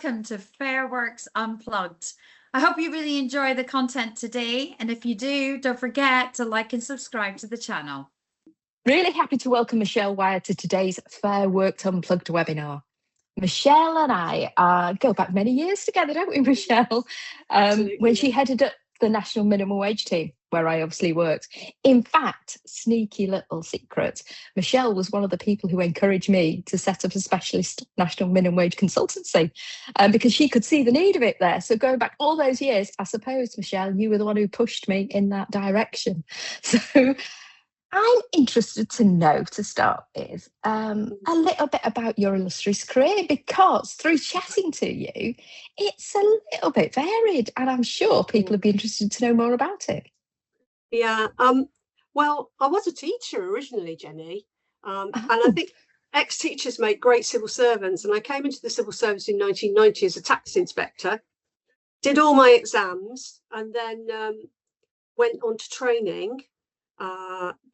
welcome to Fair Works Unplugged. I hope you really enjoy the content today, and if you do, don't forget to like and subscribe to the channel. Really happy to welcome Michelle Wyer to today's Fair Works Unplugged webinar. Michelle and I go back many years together, don't we, Michelle? When she headed up the National Minimum Wage team, where I obviously worked. In fact, sneaky little secret, Michelle was one of the people who encouraged me to set up a specialist national minimum wage consultancy because she could see the need of it there. So going back all those years, I suppose, Michelle, you were the one who pushed me in that direction. So I'm interested to know, to start with, a little bit about your illustrious career, because through chatting to you, it's a little bit varied, and I'm sure people would be interested to know more about it. Yeah, well, I was a teacher originally, Jenny, and I think ex-teachers make great civil servants, and I came into the civil service in 1990 as a tax inspector, did all my exams, and then went on to training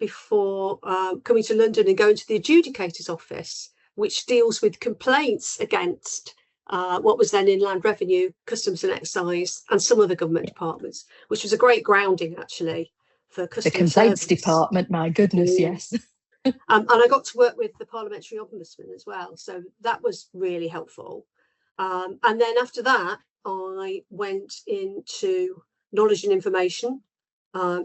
before coming to London and going to the adjudicator's office, which deals with complaints against what was then Inland Revenue, Customs and Excise, and some other government departments, which was a great grounding actually for customer the complaints service department. My goodness, yes. And I got to work with the Parliamentary Ombudsman as well, so that was really helpful. And then after that, I went into knowledge and information.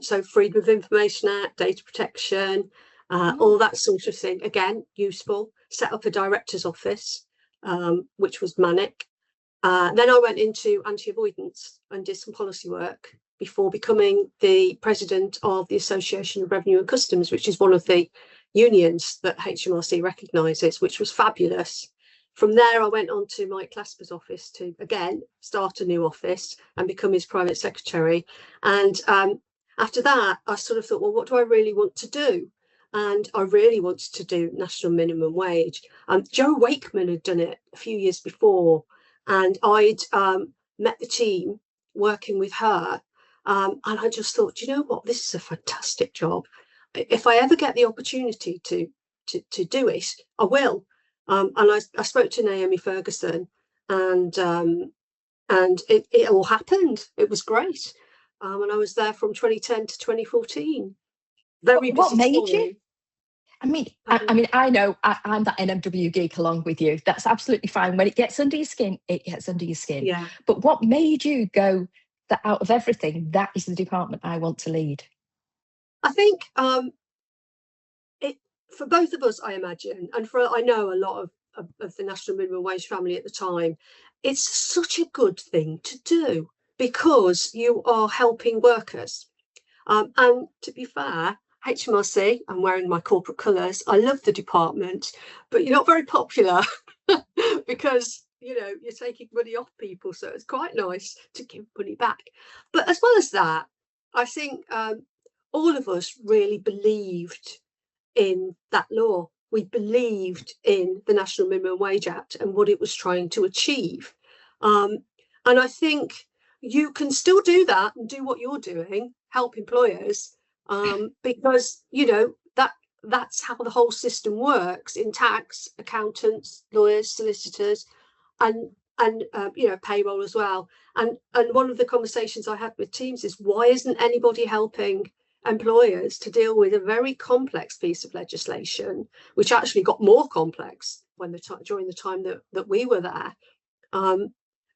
So Freedom of Information Act, data protection, all that sort of thing. Again, useful. Set up a director's office, which was manic. Then I went into anti-avoidance and did some policy work before becoming the president of the Association of Revenue and Customs, which is one of the unions that HMRC recognises, which was fabulous. From there, I went on to Mike Clasper's office to, again, start a new office and become his private secretary. And after that, I sort of thought, well, what do I really want to do? And I really wanted to do national minimum wage. Jo Wakeman had done it a few years before, and I'd met the team working with her. And I just thought, you know what, this is a fantastic job. If I ever get the opportunity to do it, I will. And I spoke to Naomi Ferguson, and it all happened. It was great. And I was there from 2010 to 2014. Very what made story. you? I know I'm that NMW geek along with you. That's absolutely fine. When it gets under your skin, it gets under your skin. Yeah. But what made you go that out of everything, that is the department I want to lead? I think it for both of us, I imagine, and I know a lot of the national minimum wage family at the time, it's such a good thing to do, because you are helping workers. And to be fair, HMRC, I'm wearing my corporate colours, I love the department, but you're not very popular because, you know, you're taking money off people. So it's quite nice to give money back. But as well as that, I think all of us really believed in that law. We believed in the National Minimum Wage Act and what it was trying to achieve. And I think you can still do that and do what you're doing, help employers, because, you know, that's how the whole system works in tax, accountants, lawyers, solicitors, and you know, payroll as well. And one of the conversations I had with teams is, why isn't anybody helping employers to deal with a very complex piece of legislation, which actually got more complex when during the time that we were there,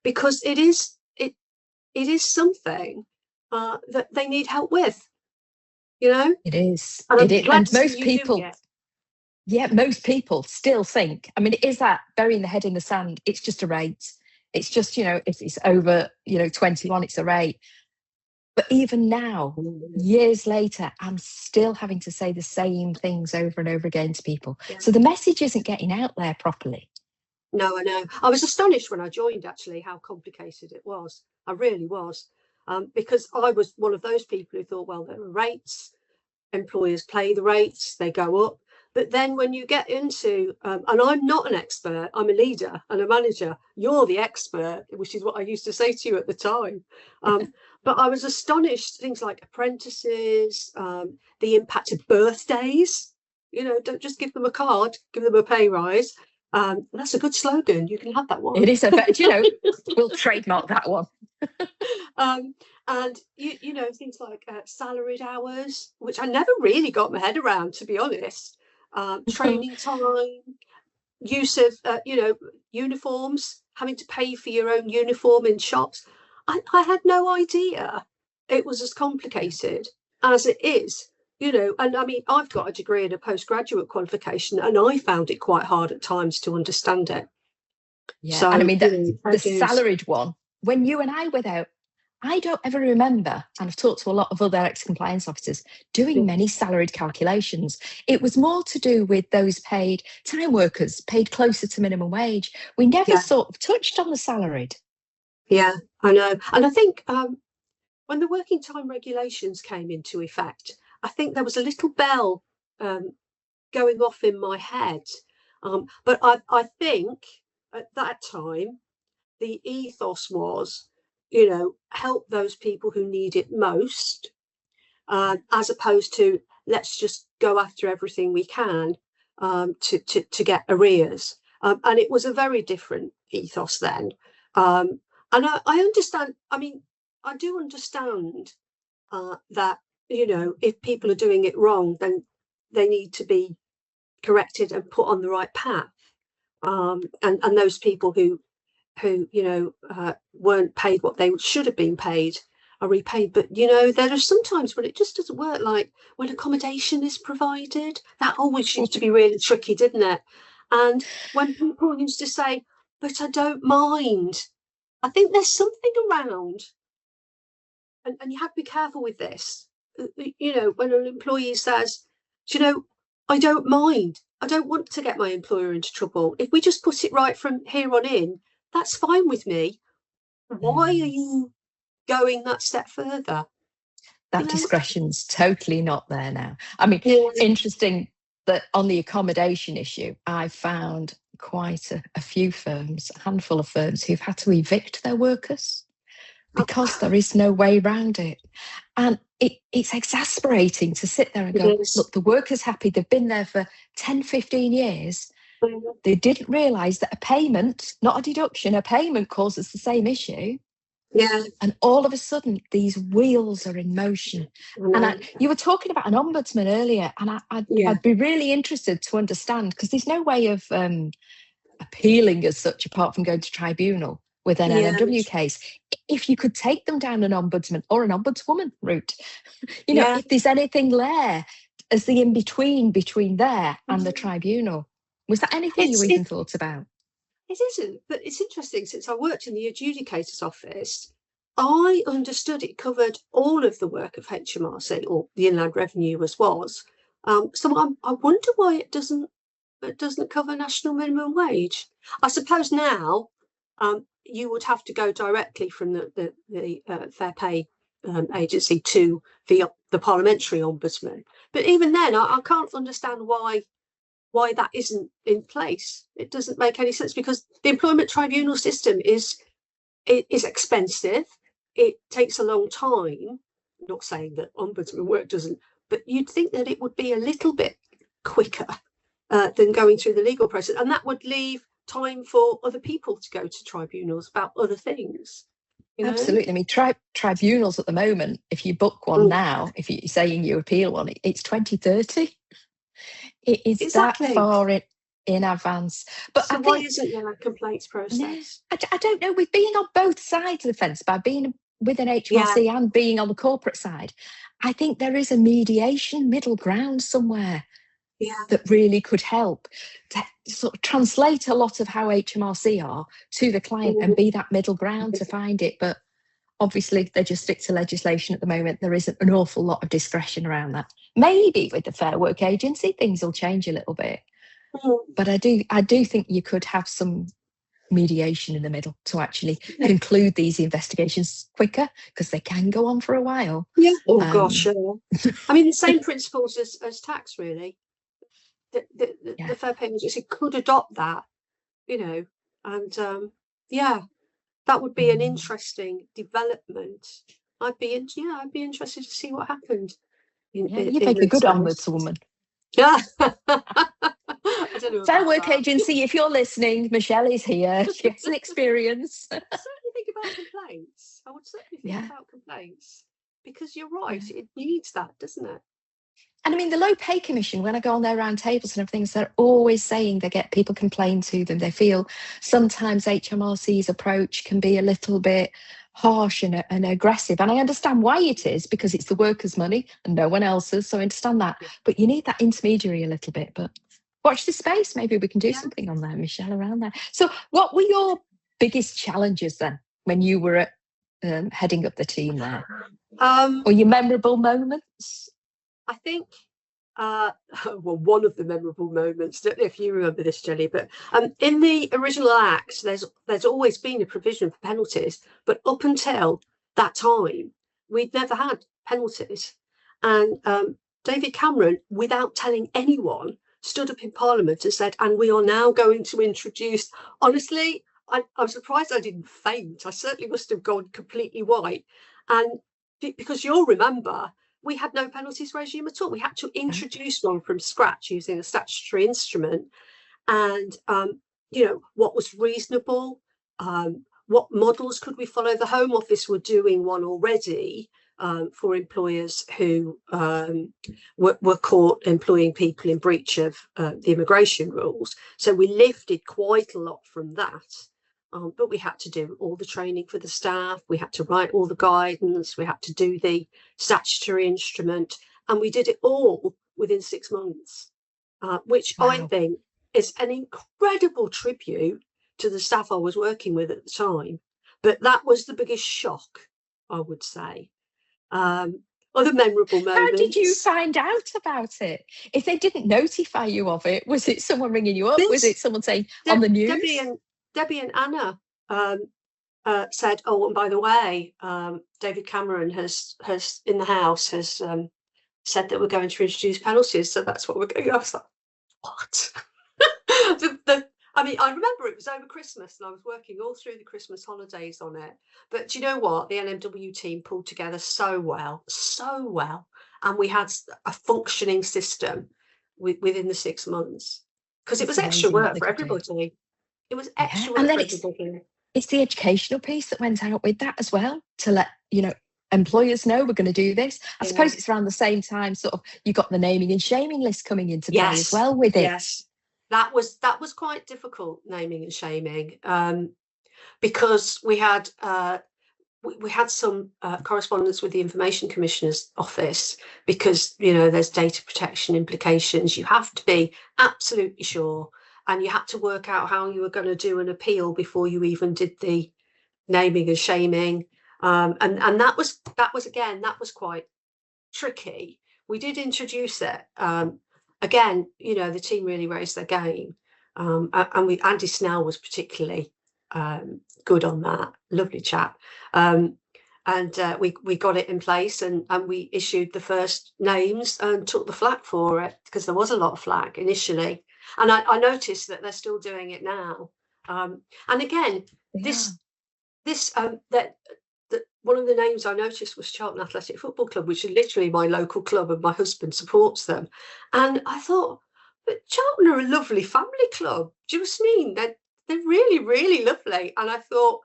because it is something that they need help with, you know. It is. And most people, most people still think, I mean, it is that burying the head in the sand. It's just a rate. It's just, you know, if it's over, you know, 21, it's a rate. But even now, years later, I'm still having to say the same things over and over again to people. Yeah. So the message isn't getting out there properly. No, I know. I was astonished when I joined, actually, how complicated it was. I really was. Because I was one of those people who thought, well, there are rates, employers pay the rates, they go up. But then when you get into, and I'm not an expert, I'm a leader and a manager, you're the expert, which is what I used to say to you at the time. But I was astonished, things like apprentices, the impact of birthdays, you know, don't just give them a card, give them a pay rise. That's a good slogan. You can have that one. It is we'll trademark that one. And things like salaried hours, which I never really got my head around, to be honest. Training time, use of uniforms, having to pay for your own uniform in shops. I had no idea it was as complicated as it is. And I mean, I've got a degree and a postgraduate qualification, and I found it quite hard at times to understand it. Yeah, so, and I mean, the salaried one, when you and I were there, I don't ever remember, and I've talked to a lot of other ex-compliance officers, doing many salaried calculations. It was more to do with those paid time workers, paid closer to minimum wage. We never sort of touched on the salaried. Yeah, I know. And I think when the working time regulations came into effect, I think there was a little bell going off in my head. But I think at that time, the ethos was, help those people who need it most, as opposed to let's just go after everything we can to get arrears. And it was a very different ethos then. And I understand, I mean, I do understand that, if people are doing it wrong, then they need to be corrected and put on the right path. And those people who weren't paid what they should have been paid are repaid. But there are sometimes when it just doesn't work, like when accommodation is provided. That always used to be really tricky, didn't it? And when people used to say, but I don't mind, I think there's something around, and you have to be careful with this, when an employee says, I don't mind, I don't want to get my employer into trouble, if we just put it right from here on in, that's fine with me. Why are you going that step further? That discretion's totally not there now. I mean, interesting that on the accommodation issue, I found quite a few firms, a handful of firms, who've had to evict their workers because there is no way around it. And it's exasperating to sit there and go, look, the worker's happy, they've been there for 10, 15 years. They didn't realise that a payment, not a deduction, a payment causes the same issue. Yeah. And all of a sudden, these wheels are in motion. And you were talking about an ombudsman earlier, and I'd be really interested to understand, because there's no way of appealing as such apart from going to tribunal with an LMW case. If you could take them down an ombudsman or an ombudswoman route, if there's anything there as the in-between there and the tribunal. Was that anything you even thought about? It isn't, but it's interesting. Since I worked in the adjudicator's office, I understood it covered all of the work of HMRC, or the Inland Revenue as was. So I wonder why it doesn't cover national minimum wage. I suppose now you would have to go directly from the Fair Pay agency to the parliamentary ombudsman. But even then, I can't understand why that isn't in place. It doesn't make any sense, because the employment tribunal system is expensive. It takes a long time. I'm not saying that ombudsman work doesn't, but you'd think that it would be a little bit quicker than going through the legal process, and that would leave time for other people to go to tribunals about other things. Absolutely. I mean, tribunals at the moment, if you book one now, if you're saying you appeal one, it's 2030. It is that far in advance. But so why isn't there a complaints process? I don't know. We've been on both sides of the fence by being with an HMRC and being on the corporate side. I think there is a mediation middle ground somewhere that really could help to sort of translate a lot of how HMRC are to the client and be that middle ground to find it. But obviously, they just stick to legislation at the moment. There isn't an awful lot of discretion around that. Maybe with the Fair Work Agency, things will change a little bit. But I do think you could have some mediation in the middle to actually conclude these investigations quicker, because they can go on for a while. Yeah. Gosh. I mean, the same principles as tax, really. The Fair Pay Agency could adopt that, and that would be an interesting development. I'd be interested to see what happened. You make a good ombudswoman. Yeah. I don't know Fair about Work that. Agency, if you're listening, Michelle is here. She has an experience. I certainly think about complaints. I would certainly think about complaints, because you're right, it needs that, doesn't it? And I mean, the Low Pay Commission, when I go on their round tables and everything, they're always saying they get people complain to them. They feel sometimes HMRC's approach can be a little bit harsh and aggressive. And I understand why it is, because it's the workers' money and no one else's. So I understand that. Yeah. But you need that intermediary a little bit. But watch this space. Maybe we can do Yeah. something on there, Michelle, around that. So what were your biggest challenges then when you were at, heading up the team there? Or your memorable moments? I think, well, one of the memorable moments, don't know if you remember this, Jenny, but in the original Act, there's always been a provision for penalties, but up until that time, we'd never had penalties. And David Cameron, without telling anyone, stood up in Parliament and said, and we are now going to introduce, honestly, I'm surprised I didn't faint. I certainly must have gone completely white. And because you'll remember, we had no penalties regime at all. We had to introduce one from scratch using a statutory instrument. And, what was reasonable, what models could we follow? The Home Office were doing one already for employers who were caught employing people in breach of the immigration rules. So we lifted quite a lot from that. But we had to do all the training for the staff. We had to write all the guidance. We had to do the statutory instrument. And we did it all within 6 months, which I think is an incredible tribute to the staff I was working with at the time. But that was the biggest shock, I would say. Other memorable moments. How did you find out about it? If they didn't notify you of it, was it someone ringing you up? Was it someone saying on the news? Debbie and Anna said, oh, and by the way, David Cameron has in the House has said that we're going to introduce penalties, so that's what we're going. I was like, what? I remember it was over Christmas, and I was working all through the Christmas holidays on it. But do you know what? The NMW team pulled together so well, and we had a functioning system within the 6 months, because it was extra work for everybody. It was extra work for everybody. It's the educational piece that went out with that as well, to let employers know we're going to do this. I suppose it's around the same time sort of you got the naming and shaming list coming into play as well with it. Yes, that was quite difficult, naming and shaming, because we had some correspondence with the Information Commissioner's office, because there's data protection implications. You have to be absolutely sure. And you had to work out how you were going to do an appeal before you even did the naming and shaming. And that was quite tricky. We did introduce it. Again, the team really raised their game. And Andy Snell was particularly good on that. Lovely chap. And we got it in place, and we issued the first names and took the flak for it, because there was a lot of flak initially. And I noticed that they're still doing it now. And again, that one of the names I noticed was Charlton Athletic Football Club, which is literally my local club, and my husband supports them. And I thought, but Charlton are a lovely family club. Do you know what I mean? They're really, really lovely. And I thought,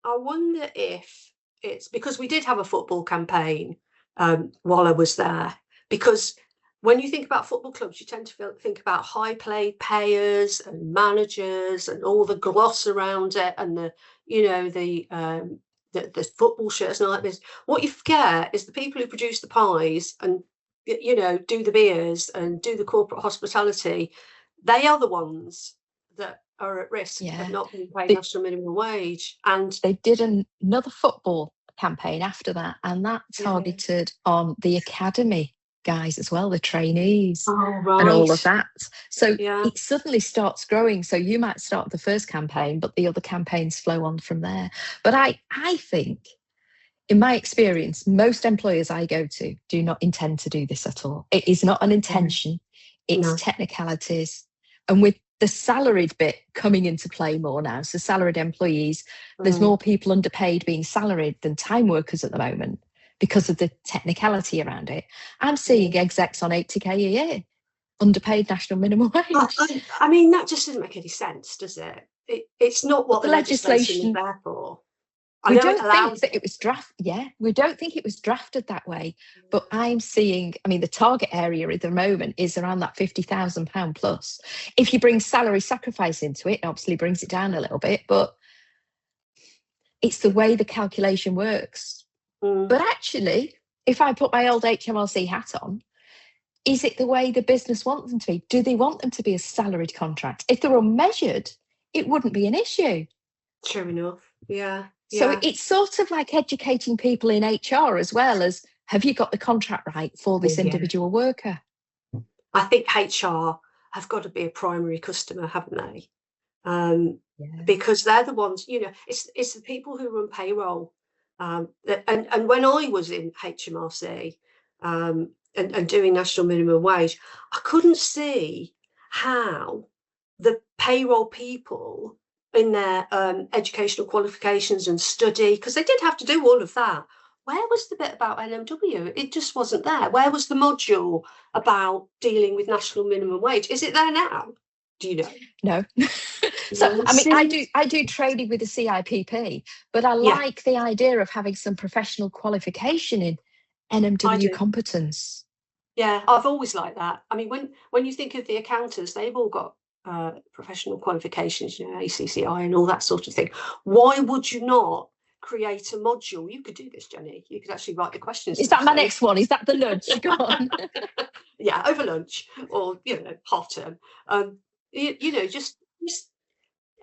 I wonder if it's because we did have a football campaign while I was there, because when you think about football clubs, you tend to think about high paid payers and managers and all the gloss around it, and the football shirts and all like this. What you forget is the people who produce the pies and do the beers and do the corporate hospitality. They are the ones that are at risk of not being paid national minimum wage. And they did another football campaign after that, and that targeted on the academy guys as well, the trainees and all of that. So it suddenly starts growing. So you might start the first campaign, but the other campaigns flow on from there. But I think, in my experience, most employers I go to do not intend to do this at all. It is not an intention. It's technicalities. And with the salaried bit coming into play more now, so salaried employees, there's more people underpaid being salaried than time workers at the moment, because of the technicality around it. I'm seeing execs on 80k a year. underpaid national minimum wage. I mean, that just doesn't make any sense, does it? It's not what the legislation is there for. We don't think that it was we don't think it was drafted that way. But I'm seeing, I mean, the target area at the moment is around that £50,000 plus. If you bring salary sacrifice into it obviously brings it down a little bit, but it's the way the calculation works. But actually, if I put my old HMRC hat on, is it the way the business wants them to be? Do they want them to be a salaried contract? If they're unmeasured, it wouldn't be an issue. True enough. Yeah. So it's sort of like educating people in HR as well as, have you got the contract right for this individual worker? I think HR have got to be a primary customer, haven't they? Because they're the ones, it's the people who run payroll. And when I was in HMRC and doing national minimum wage, I couldn't see how the payroll people in their educational qualifications and study, because they did have to do all of that. Where was the bit about NMW? It just wasn't there. Where was the module about dealing with national minimum wage? Is it there now? Do you know? No. So, I mean, I do training with the CIPP, but I like the idea of having some professional qualification in NMW competence. Yeah, I've always liked that. I mean, when you think of the accountants, they've all got professional qualifications, ACCI and all that sort of thing. Why would you not create a module? You could do this, Jenny. You could actually write the questions. Is that my next one? Is that the lunch? Go on. Yeah, over lunch or half term. Just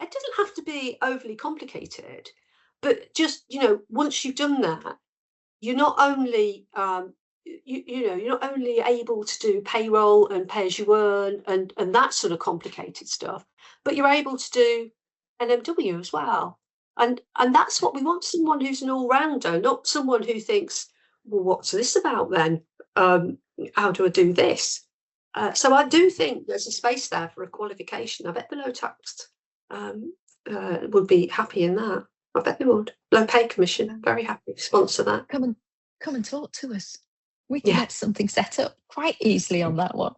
it doesn't have to be overly complicated, but just once you've done that, you're not only you're not only able to do payroll and pay as you earn and that sort of complicated stuff, but you're able to do NMW as well. And that's what we want, someone who's an all-rounder, not someone who thinks, well, what's this about then? How do I do this? So I do think there's a space there for a qualification. I bet the low taxed would be happy in that. I bet they would. Low pay commission, very happy to sponsor that. Come and talk to us. We can get something set up quite easily on that one.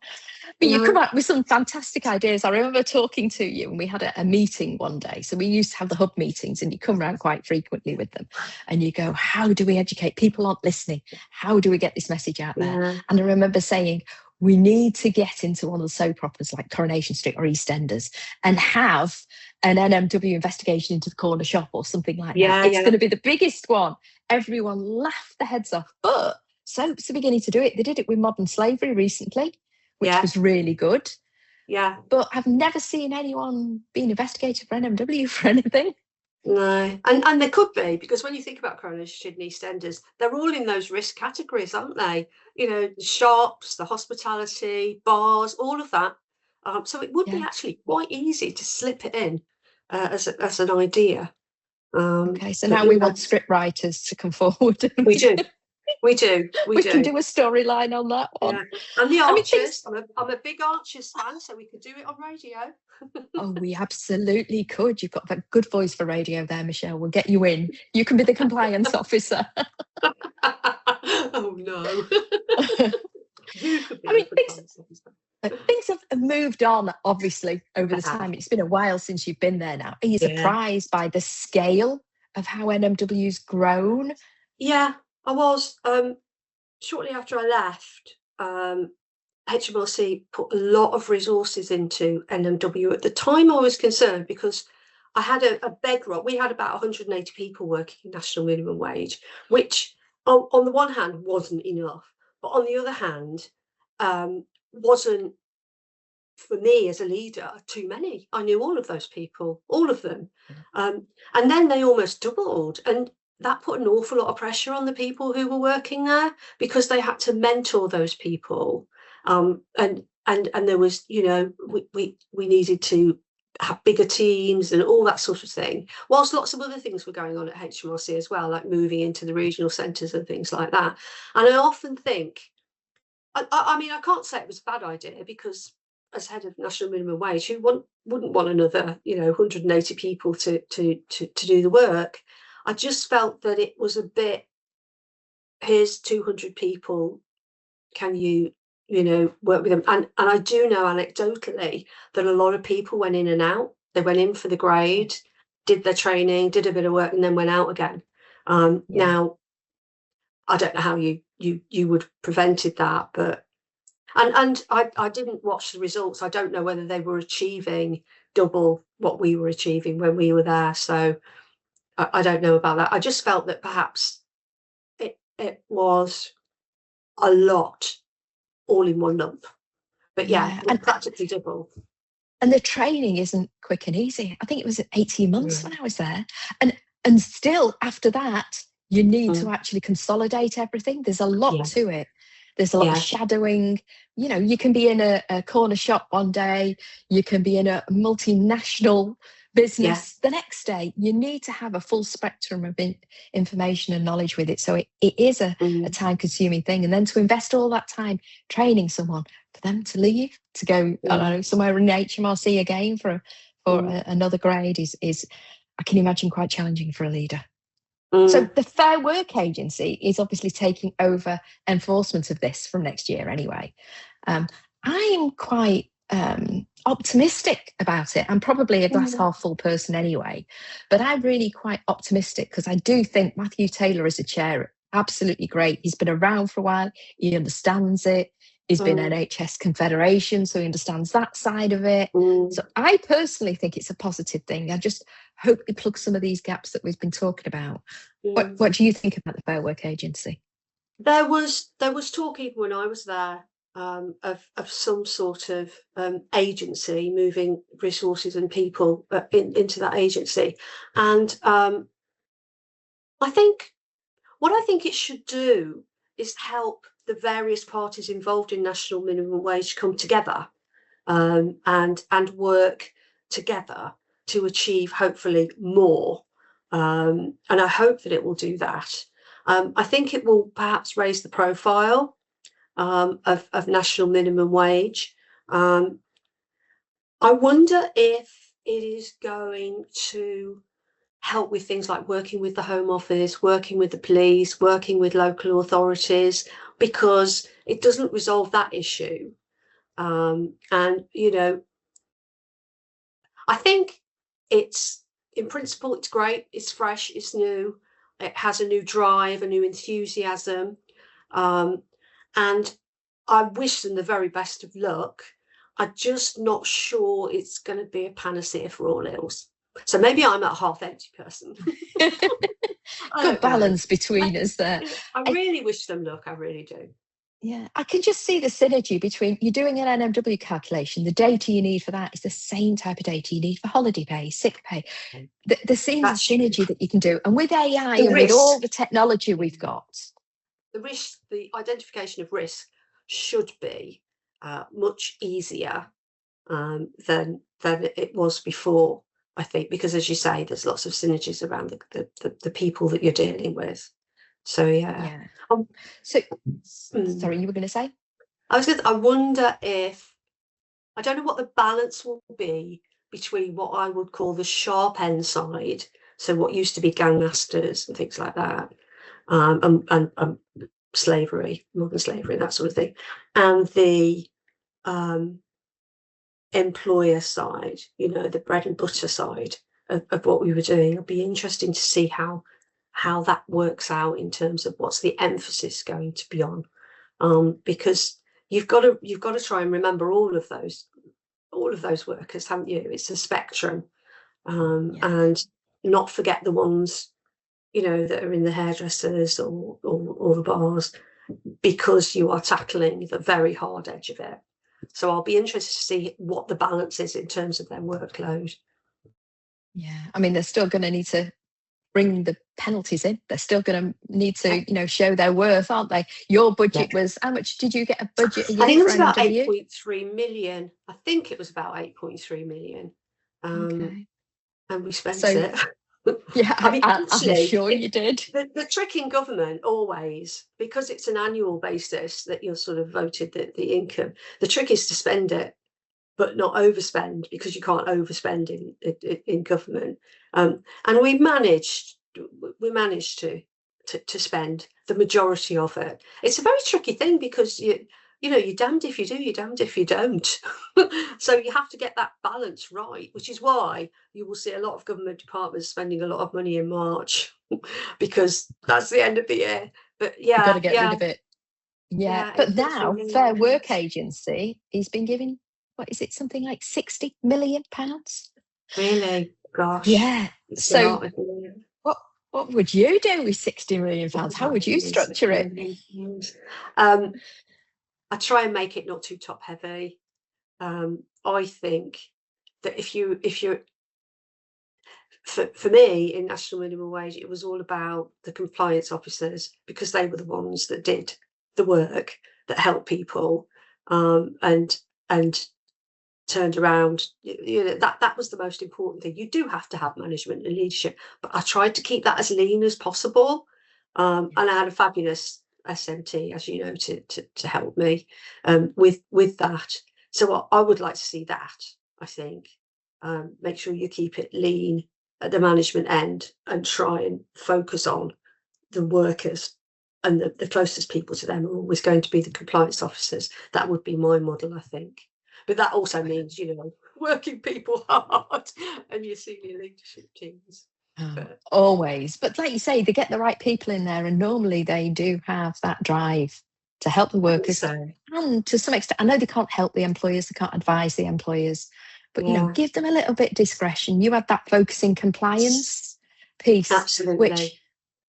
But you come up with some fantastic ideas. I remember talking to you and we had a meeting one day. So we used to have the hub meetings and you come around quite frequently with them. And you go, how do we educate? People aren't listening. How do we get this message out there? Yeah. And I remember saying, we need to get into one of the soap operas like Coronation Street or EastEnders and have an NMW investigation into the corner shop or something like that. It's going to be the biggest one. Everyone laughed their heads off. But soaps are beginning to do it. They did it with Modern Slavery recently, which was really good. Yeah. But I've never seen anyone being investigated for NMW for anything. No. And there could be, because when you think about Coronation Street and EastEnders, they're all in those risk categories, aren't they? The shops, the hospitality, bars, all of that. So it would be actually quite easy to slip it in as an idea. Okay, so now we want script writers to come forward. We do. We can do a storyline on that one. Yeah. And the Archers, I'm a big Archers fan, so we could do it on radio. Oh, we absolutely could. You've got that good voice for radio there, Michelle. We'll get you in. You can be the compliance officer. Oh, no. You could be things have moved on, obviously, over the time. It's been a while since you've been there now. Are you surprised by the scale of how NMW's grown? Yeah, I was. Shortly after I left, HMRC put a lot of resources into NMW. At the time, I was concerned because I had a bedrock. We had about 180 people working national minimum wage, which on the one hand wasn't enough, but on the other hand, wasn't, for me as a leader, too many. I knew all of those people, all of them. And then they almost doubled. And that put an awful lot of pressure on the people who were working there because they had to mentor those people. And there was, we needed to have bigger teams and all that sort of thing, whilst lots of other things were going on at HMRC as well, like moving into the regional centres and things like that. And I often think, I mean, I can't say it was a bad idea because as head of national minimum wage, who wouldn't want another, 180 people to do the work? I just felt that it was a bit, here's 200 people, can you work with them. And I do know anecdotally that a lot of people went in and out. They went in for the grade, did their training, did a bit of work, and then went out again. Now, I don't know how you would have prevented that, but and I didn't watch the results. I don't know whether they were achieving double what we were achieving when we were there. So I don't know about that. I just felt that perhaps it was a lot all in one lump. But and practically double. And the training isn't quick and easy. I think it was 18 months when I was there. And still after that, you need to actually consolidate everything. There's a lot to it. There's a lot of shadowing. You can be in a corner shop one day, you can be in a multinational business the next day. You need to have a full spectrum of information and knowledge with it. So it is a time-consuming thing. And then to invest all that time training someone, for them to leave, to go I don't know, somewhere in HMRC again for another grade is I can imagine quite challenging for a leader. So the Fair Work Agency is obviously taking over enforcement of this from next year anyway. I am quite optimistic about it. I'm probably a glass half full person anyway, but I'm really quite optimistic because I do think Matthew Taylor as a chair, absolutely great. He's been around for a while. He understands it. He's been NHS Confederation, so he understands that side of it. So I personally think it's a positive thing. I just hope it plugs some of these gaps that we've been talking about. What do you think about the Fair Work Agency? There was talk even when I was there of some sort of agency moving resources and people into that agency, and I think what I think it should do is help the various parties involved in national minimum wage come together and work together to achieve hopefully more. And I hope that it will do that. I think it will perhaps raise the profile of national minimum wage. I wonder if it is going to help with things like working with the Home Office, working with the police, working with local authorities, because it doesn't resolve that issue. And, I think in principle, it's great. It's fresh. It's new. It has a new drive, a new enthusiasm. And I wish them the very best of luck. I'm just not sure it's going to be a panacea for all ills. So maybe I'm a half-empty person. Good balance between us there. I really wish them luck. I really do. Yeah, I can just see the synergy between you're doing an NMW calculation. The data you need for that is the same type of data you need for holiday pay, sick pay. The same synergy that you can do. And with AI and with all the technology we've got. The identification of risk should be much easier than it was before, I think, because as you say, there's lots of synergies around the people that you're dealing with. So sorry, you were going to say? I wonder if, I don't know what the balance will be between what I would call the sharp end side, so what used to be gangmasters and things like that, and slavery, modern slavery, that sort of thing, and the employer side, the bread and butter side of what we were doing. It'll be interesting to see how that works out in terms of what's the emphasis going to be on, because you've got to try and remember all of those workers, haven't you? It's a spectrum, and not forget the ones that are in the hairdressers or the bars, because you are tackling the very hard edge of it. So I'll be interested to see what the balance is in terms of their workload. Yeah, I mean, they're still going to need to bring the penalties in. They're still going to need to, show their worth, aren't they? Your budget was, how much did you get a budget a year? I think it was about 8.3 million. I think it was about 8.3 million. And we spent it. Yeah, I mean, actually, I'm sure you did. The trick in government always, because it's an annual basis that you're sort of voted the income, the trick is to spend it, but not overspend, because you can't overspend in government. And we managed to spend the majority of it. It's a very tricky thing, because you know, you're damned if you do, you're damned if you don't. So you have to get that balance right, which is why you will see a lot of government departments spending a lot of money in March because that's the end of the year. But You've got yeah, to get rid of it. Yeah, it but puts now you in Fair line. Work Agency has been giving, what is it, something like £60 million? Really, gosh, Yeah. it's a So lot, isn't it? what would you do with £60 million? How would you structure it? I try and make it not too top heavy. I think that if you're for me in national minimum wage, it was all about the compliance officers because they were the ones that did the work that helped people, and turned around. You know, that was the most important thing. You do have to have management and leadership, but I tried to keep that as lean as possible. And I had a fabulous SMT, as you know, to help me with that. So I would like to see that. I think make sure you keep it lean at the management end and try and focus on the workers, and the closest people to them are always going to be the compliance officers. That would be my model, I think. But that also means, you know, working people hard and your senior leadership teams. Always. But like you say, they get the right people in there, and normally they do have that drive to help the workers. And to some extent, I know they can't help the employers, they can't advise the employers, but, you know, give them a little bit of discretion. You had that focusing compliance piece, Absolutely. which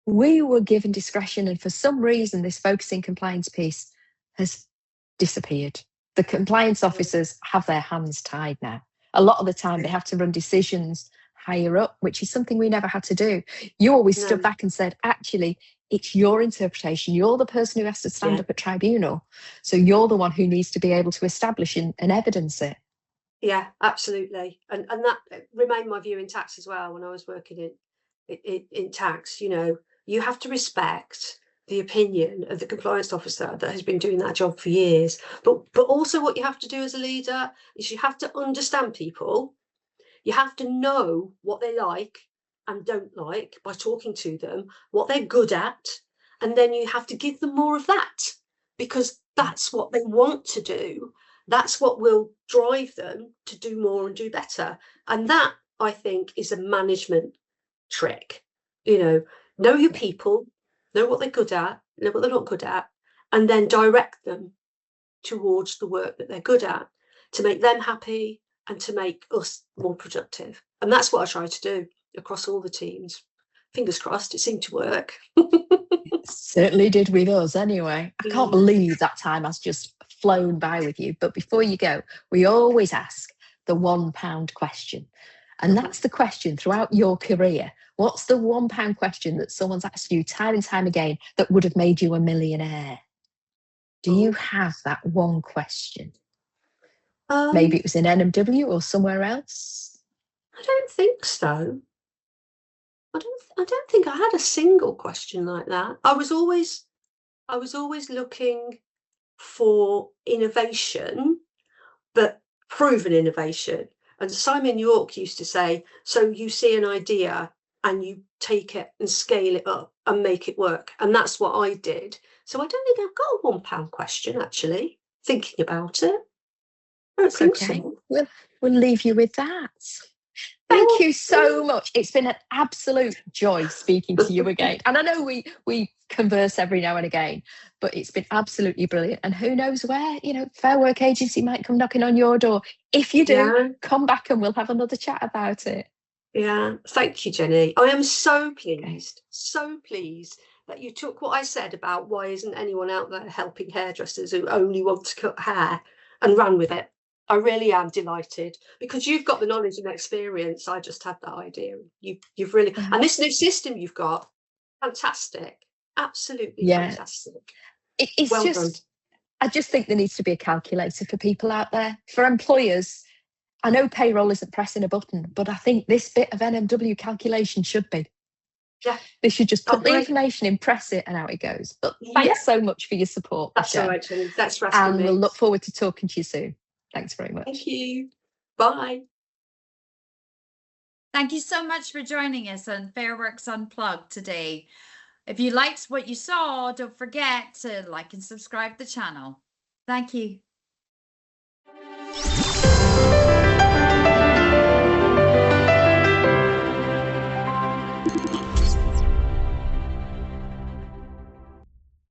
we were given discretion, and for some reason, this focusing compliance piece has disappeared. The compliance officers have their hands tied now. A lot of the time, they have to run decisions higher up, which is something we never had to do. You always stood back and said, actually, it's your interpretation. You're the person who has to stand up at tribunal. So you're the one who needs to be able to establish and evidence it. Yeah, absolutely. And that remained my view in tax as well when I was working in tax. You know, you have to respect the opinion of the compliance officer that has been doing that job for years. But also what you have to do as a leader is you have to understand people. You have to know what they like and don't like by talking to them, what they're good at, and then you have to give them more of that because that's what they want to do. That's what will drive them to do more and do better. And that, I think, is a management trick. You know your people, know what they're good at, know what they're not good at, and then direct them towards the work that they're good at to make them happy and to make us more productive. And that's what I try to do across all the teams. Fingers crossed, it seemed to work. It certainly did with us anyway. I can't believe that time has just flown by with you. But before you go, we always ask the £1 question. And that's the question throughout your career. What's the £1 question that someone's asked you time and time again that would have made you a millionaire? Do you have that one question? Maybe it was in NMW or somewhere else? I don't think so. I don't think I had a single question like that. I was always looking for innovation, but proven innovation. And Simon York used to say, so you see an idea and you take it and scale it up and make it work. And that's what I did. So I don't think I've got a £1 question, actually, thinking about it. I don't think so. We'll leave you with that. Thank you so much. It's been an absolute joy speaking to you again. And I know we converse every now and again, but it's been absolutely brilliant. And who knows where, you know, Fair Work Agency might come knocking on your door. If you do, come back and we'll have another chat about it. Yeah, thank you, Jenny. I am so pleased that you took what I said about why isn't anyone out there helping hairdressers who only want to cut hair and ran with it. I really am delighted because you've got the knowledge and experience. I just had that idea. You've really, and this new system you've got, fantastic, absolutely fantastic. It's well just done. I just think there needs to be a calculator for people out there. For employers, I know payroll isn't pressing a button, but I think this bit of NMW calculation should be. Yeah. They should just put the information in, press it, and out it goes. But thanks so much for your support, That's Michelle. all right, Jenny. That's for asking me. And we'll look forward to talking to you soon. Thanks very much. Thank you. Bye. Thank you so much for joining us on Fair Works Unplugged today. If you liked what you saw, don't forget to like and subscribe the channel. Thank you.